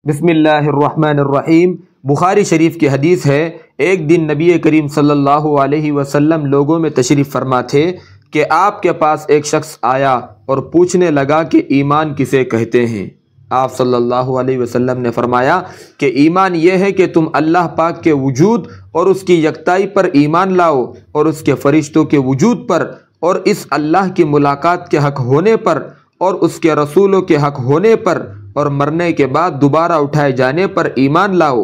بسم اللہ الرحمن الرحیم۔ بخاری شریف کی حدیث ہے، ایک دن نبی کریم صلی اللہ علیہ وسلم لوگوں میں تشریف فرما تھے کہ آپ کے پاس ایک شخص آیا اور پوچھنے لگا کہ ایمان کسے کہتے ہیں؟ آپ صلی اللہ علیہ وسلم نے فرمایا کہ ایمان یہ ہے کہ تم اللہ پاک کے وجود اور اس کی یکتائی پر ایمان لاؤ، اور اس کے فرشتوں کے وجود پر، اور اس اللہ کی ملاقات کے حق ہونے پر، اور اس کے رسولوں کے حق ہونے پر، اور مرنے کے بعد دوبارہ اٹھائے جانے پر ایمان لاؤ۔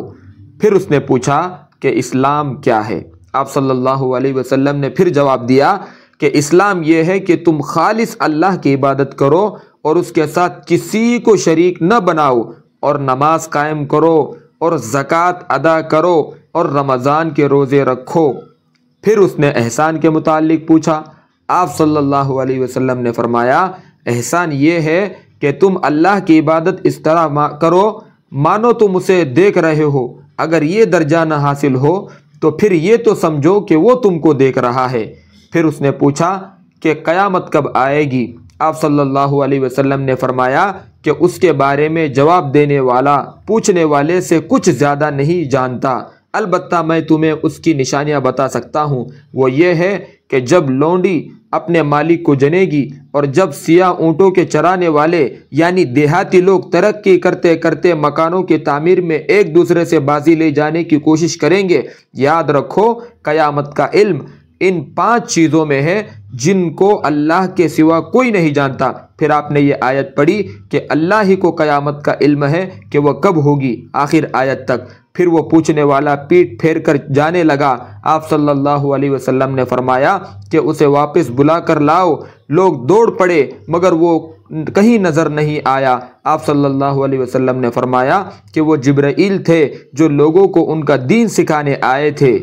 پھر اس نے پوچھا کہ اسلام کیا ہے؟ آپ صلی اللہ علیہ وسلم نے پھر جواب دیا کہ اسلام یہ ہے کہ تم خالص اللہ کی عبادت کرو اور اس کے ساتھ کسی کو شریک نہ بناؤ، اور نماز قائم کرو، اور زکوٰۃ ادا کرو، اور رمضان کے روزے رکھو۔ پھر اس نے احسان کے متعلق پوچھا۔ آپ صلی اللہ علیہ وسلم نے فرمایا، احسان یہ ہے کہ تم اللہ کی عبادت اس طرح کرو مانو تم اسے دیکھ رہے ہو۔ اگر یہ درجہ نہ حاصل ہو تو پھر یہ تو سمجھو کہ وہ تم کو دیکھ رہا ہے۔ پھر اس نے پوچھا کہ قیامت کب آئے گی؟ آپ صلی اللہ علیہ وسلم نے فرمایا کہ اس کے بارے میں جواب دینے والا پوچھنے والے سے کچھ زیادہ نہیں جانتا، البتہ میں تمہیں اس کی نشانیاں بتا سکتا ہوں۔ وہ یہ ہے کہ جب لونڈی اپنے مالک کو جنے گی، اور جب سیاہ اونٹوں کے چرانے والے یعنی دیہاتی لوگ ترقی کرتے کرتے مکانوں کی تعمیر میں ایک دوسرے سے بازی لے جانے کی کوشش کریں گے، یاد رکھو قیامت کا علم ان 5 چیزوں میں ہے جن کو اللہ کے سوا کوئی نہیں جانتا۔ پھر آپ نے یہ آیت پڑھی کہ اللہ ہی کو قیامت کا علم ہے کہ وہ کب ہوگی، آخر آیت تک۔ پھر وہ پوچھنے والا پیٹ پھیر کر جانے لگا۔ آپ صلی اللہ علیہ وسلم نے فرمایا کہ اسے واپس بلا کر لاؤ۔ لوگ دوڑ پڑے مگر وہ کہیں نظر نہیں آیا۔ آپ صلی اللہ علیہ وسلم نے فرمایا کہ وہ جبرائیل تھے جو لوگوں کو ان کا دین سکھانے آئے تھے۔